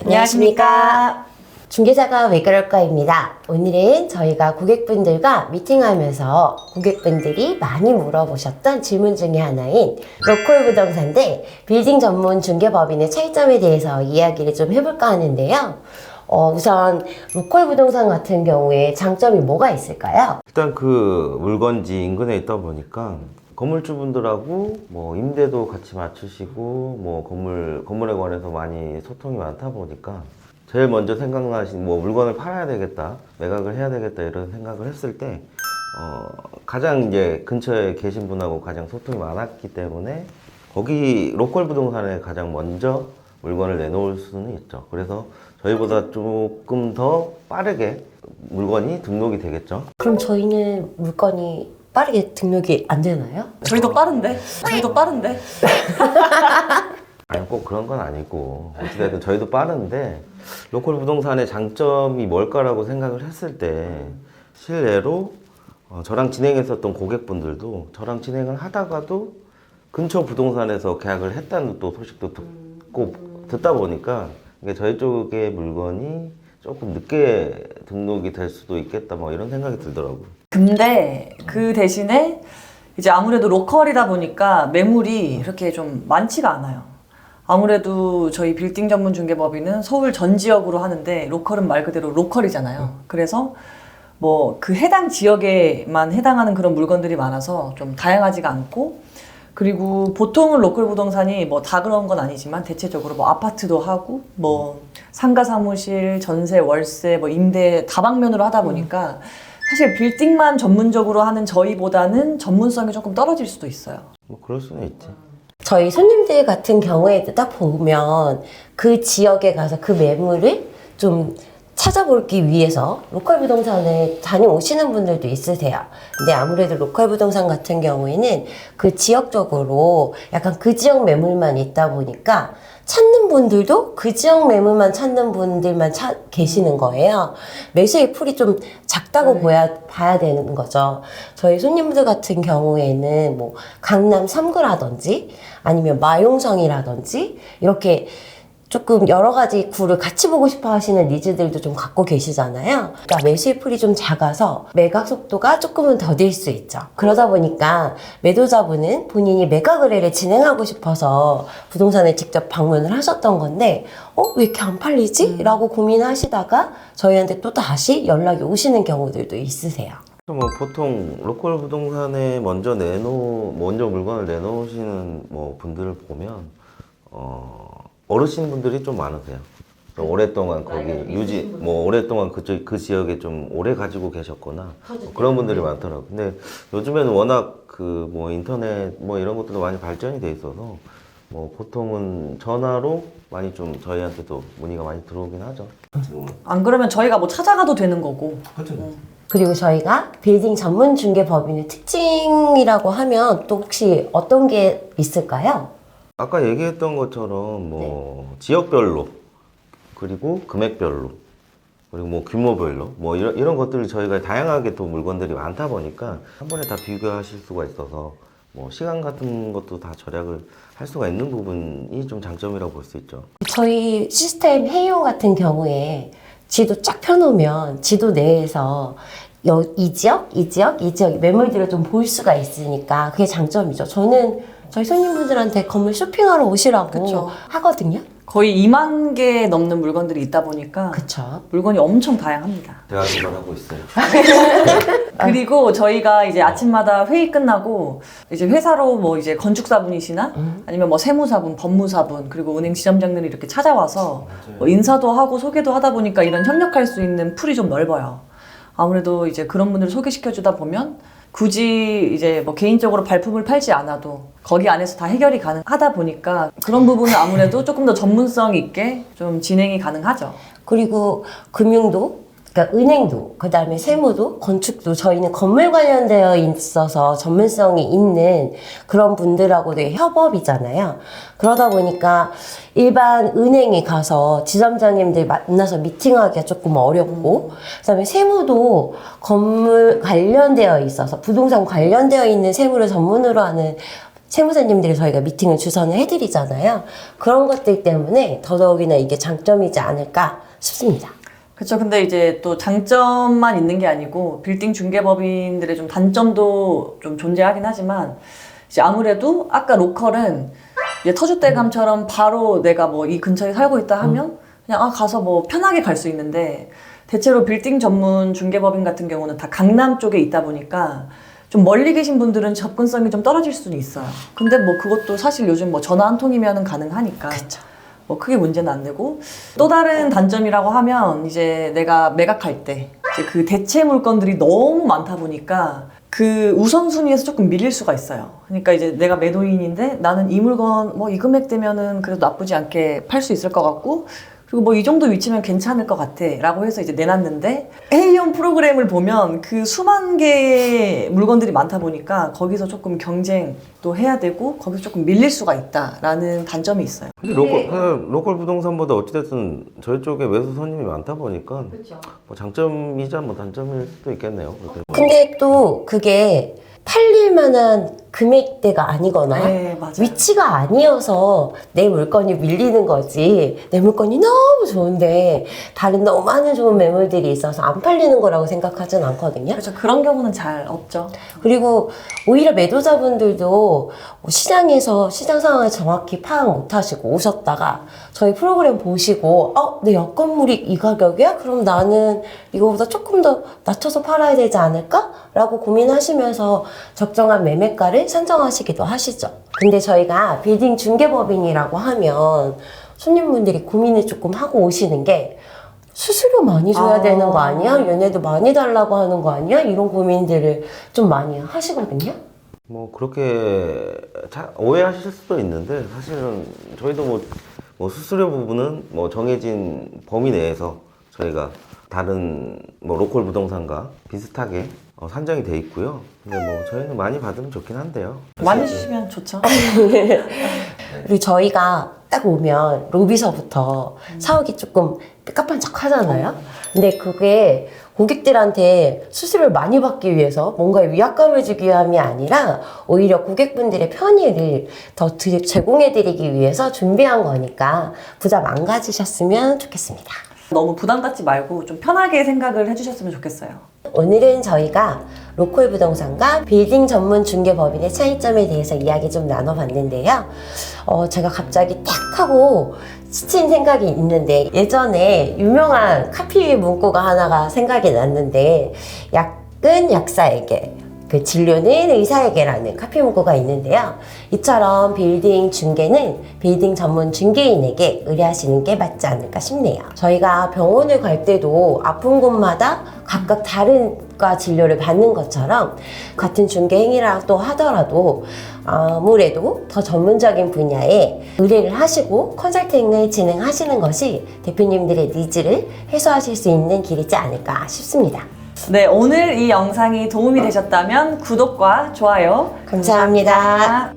안녕하십니까. 중개사가 왜 그럴까입니다. 오늘은 저희가 고객분들과 미팅하면서 고객분들이 많이 물어보셨던 질문 중에 하나인 로컬 부동산 대 빌딩 전문 중개법인의 차이점에 대해서 이야기를 좀 해볼까 하는데요. 우선 로컬 부동산 같은 경우에 장점이 뭐가 있을까요? 일단 그 물건지 인근에 있다 보니까 건물주분들하고 뭐 임대도 같이 맞추시고 뭐 건물에 관해서 많이 소통이 많다 보니까 제일 먼저 생각나신 뭐 물건을 팔아야 되겠다, 매각을 해야 되겠다 이런 생각을 했을 때 가장 이제 근처에 계신 분하고 가장 소통이 많았기 때문에 거기 로컬 부동산에 가장 먼저 물건을 내놓을 수는 있죠. 그래서 저희보다 조금 더 빠르게 물건이 등록이 되겠죠. 그럼 저희는 물건이 빠르게 등록이 안 되나요? 저희도 빠른데? 아니 꼭 그런 건 아니고 어찌됐든 저희도 빠른데 로컬 부동산의 장점이 뭘까라고 생각을 했을 때 실례로 저랑 진행했었던 고객분들도 저랑 진행을 하다가도 근처 부동산에서 계약을 했다는 또 소식도 듣다 보니까 이게 저희 쪽의 물건이 조금 늦게 등록이 될 수도 있겠다 뭐 이런 생각이 들더라고요. 근데 그 대신에 이제 아무래도 로컬이다 보니까 매물이 이렇게 좀 많지가 않아요. 아무래도 저희 빌딩 전문 중개법인은 서울 전 지역으로 하는데 로컬은 말 그대로 로컬이잖아요. 그래서 뭐 그 해당 지역에만 해당하는 그런 물건들이 많아서 좀 다양하지가 않고, 그리고 보통은 로컬 부동산이 뭐 다 그런 건 아니지만 대체적으로 뭐 아파트도 하고 뭐 상가 사무실, 전세, 월세, 뭐 임대 다방면으로 하다 보니까 사실 빌딩만 전문적으로 하는 저희보다는 전문성이 조금 떨어질 수도 있어요. 뭐 그럴 수는 있지. 저희 손님들 같은 경우에도 딱 보면 그 지역에 가서 그 매물을 좀 찾아보기 위해서 로컬 부동산에 다녀오시는 분들도 있으세요. 근데 아무래도 로컬 부동산 같은 경우에는 그 지역적으로 약간 그 지역 매물만 있다 보니까 찾는 분들도 그 지역 매물만 찾는 분들만 계시는 거예요. 매수의 풀이 좀 작다고 봐야 되는 거죠. 저희 손님들 같은 경우에는 뭐 강남 3구라든지 아니면 마용성이라든지 이렇게 조금 여러 가지 구를 같이 보고 싶어 하시는 니즈들도 좀 갖고 계시잖아요. 그러니까 매수의 풀이 좀 작아서 매각 속도가 조금은 더딜 수 있죠. 그러다 보니까 매도자분은 본인이 매각 의뢰를 진행하고 싶어서 부동산에 직접 방문을 하셨던 건데 왜 이렇게 안 팔리지? 라고 고민하시다가 저희한테 또 다시 연락이 오시는 경우들도 있으세요. 뭐 보통 로컬 부동산에 먼저 물건을 내놓으시는 뭐 분들을 보면 어르신 분들이 좀 많으세요. 좀 오랫동안 거기 오랫동안 그 지역에 좀 오래 가지고 계셨거나 그런 분들이 많더라고요. 근데 요즘에는 워낙 그 뭐 인터넷 뭐 이런 것들도 많이 발전이 돼 있어서 뭐 보통은 전화로 많이 좀 저희한테도 문의가 많이 들어오긴 하죠. 안 그러면 저희가 뭐 찾아가도 되는 거고. 그리고 저희가 빌딩 전문 중개법인의 특징이라고 하면 또 혹시 어떤 게 있을까요? 아까 얘기했던 것처럼 뭐 지역별로 그리고 금액별로 그리고 뭐 규모별로 뭐 이런 것들을 저희가 다양하게 또 물건들이 많다 보니까 한 번에 다 비교하실 수가 있어서 뭐 시간 같은 것도 다 절약을 할 수가 있는 부분이 좀 장점이라고 볼 수 있죠. 저희 시스템 헤이오 같은 경우에 지도 쫙 펴놓으면 지도 내에서 이 지역 매물들을 좀 볼 수가 있으니까 그게 장점이죠. 저는 저희 손님분들한테 건물 쇼핑하러 오시라고 그쵸. 하거든요. 거의 2만 개 넘는 물건들이 있다 보니까 그쵸. 물건이 엄청 다양합니다. 제가 그걸 하고 있어요. 그리고 저희가 이제 아침마다 회의 끝나고 이제 회사로 뭐 이제 건축사분이시나 아니면 뭐 세무사분, 법무사분, 그리고 은행 지점장들이 이렇게 찾아와서 뭐 인사도 하고 소개도 하다 보니까 이런 협력할 수 있는 풀이 좀 넓어요. 아무래도 이제 그런 분들을 소개시켜 주다 보면 굳이 이제 뭐 개인적으로 발품을 팔지 않아도 거기 안에서 다 해결이 가능하다 보니까 그런 부분은 아무래도 조금 더 전문성 있게 좀 진행이 가능하죠. 그리고 금융도, 그러니까 은행도, 그 다음에 세무도, 건축도 저희는 건물 관련되어 있어서 전문성이 있는 그런 분들하고도 협업이잖아요. 그러다 보니까 일반 은행에 가서 지점장님들 만나서 미팅하기가 조금 어렵고, 그 다음에 세무도 건물 관련되어 있어서 부동산 관련되어 있는 세무를 전문으로 하는 세무사님들이 저희가 미팅을 주선을 해드리잖아요. 그런 것들 때문에 더더욱이나 이게 장점이지 않을까 싶습니다. 그렇죠. 근데 이제 또 장점만 있는 게 아니고 빌딩 중개법인들의 좀 단점도 좀 존재하긴 하지만 이제 아무래도 아까 로컬은 이제 터줏대감처럼 바로 내가 뭐 이 근처에 살고 있다 하면 그냥 가서 뭐 편하게 갈 수 있는데 대체로 빌딩 전문 중개법인 같은 경우는 다 강남 쪽에 있다 보니까 좀 멀리 계신 분들은 접근성이 좀 떨어질 수는 있어요. 근데 뭐 그것도 사실 요즘 뭐 전화 한 통이면 가능하니까. 그쵸. 뭐 크게 문제는 안 되고 또 다른 단점이라고 하면 이제 내가 매각할 때 이제 그 대체 물건들이 너무 많다 보니까 그 우선순위에서 조금 밀릴 수가 있어요. 그러니까 이제 내가 매도인인데 나는 이 물건 뭐 이 금액 되면은 그래도 나쁘지 않게 팔 수 있을 것 같고 그리고 뭐 이 정도 위치면 괜찮을 것 같아 라고 해서 이제 내놨는데 A형 프로그램을 보면 그 수만 개의 물건들이 많다 보니까 거기서 조금 경쟁도 해야 되고 거기서 조금 밀릴 수가 있다라는 단점이 있어요. 근데 로컬 부동산보다 어찌됐든 저희 쪽에 매수 손님이 많다 보니까 뭐 장점이자 뭐 단점일 수도 있겠네요. 근데 또 그게 팔릴 만한 금액대가 아니거나 네, 맞아요. 위치가 아니어서 내 물건이 밀리는 거지. 내 물건이 너무 좋은데 다른 너무 많은 좋은 매물들이 있어서 안 팔리는 거라고 생각하진 않거든요. 그렇죠. 그런 경우는 잘 없죠. 그리고 오히려 매도자분들도 시장에서 시장 상황을 정확히 파악 못 하시고 오셨다가 저희 프로그램 보시고 내 옆 건물이 이 가격이야? 그럼 나는 이거보다 조금 더 낮춰서 팔아야 되지 않을까? 라고 고민하시면서 적정한 매매가를 산정하시기도 하시죠. 근데 저희가 빌딩 중개법인이라고 하면 손님분들이 고민을 조금 하고 오시는 게 수수료 많이 줘야 되는 거 아니야? 얘네도 많이 달라고 하는 거 아니야? 이런 고민들을 좀 많이 하시거든요. 뭐 그렇게 오해하실 수도 있는데 사실은 저희도 뭐 수수료 부분은 뭐 정해진 범위 내에서 저희가 다른 뭐 로컬 부동산과 비슷하게 산정이 돼 있고요. 근데 뭐 저희는 많이 받으면 좋긴 한데요. 많이 주시면 좋죠. 그리고 저희가 딱 오면 로비서부터 사옥이 조금 삐까뻔쩍 하잖아요. 근데 그게 고객들한테 수수료를 많이 받기 위해서 뭔가 위압감을 주기 위함이 아니라 오히려 고객분들의 편의를 더 제공해드리기 위해서 준비한 거니까 부담 안 가지셨으면 좋겠습니다. 너무 부담 갖지 말고 좀 편하게 생각을 해주셨으면 좋겠어요. 오늘은 저희가 로컬 부동산과 빌딩 전문 중개법인의 차이점에 대해서 이야기 좀 나눠봤는데요. 제가 갑자기 딱 하고 스친 생각이 있는데 예전에 유명한 카피 문구가 하나가 생각이 났는데 약은 약사에게 그 진료는 의사에게라는 카피 문구가 있는데요. 이처럼 빌딩 중개는 빌딩 전문 중개인에게 의뢰하시는 게 맞지 않을까 싶네요. 저희가 병원을 갈 때도 아픈 곳마다 각각 다른 과 진료를 받는 것처럼 같은 중개 행위라도 하더라도 아무래도 더 전문적인 분야에 의뢰를 하시고 컨설팅을 진행하시는 것이 대표님들의 니즈를 해소하실 수 있는 길이지 않을까 싶습니다. 네, 오늘 이 영상이 도움이 되셨다면 구독과 좋아요 감사합니다.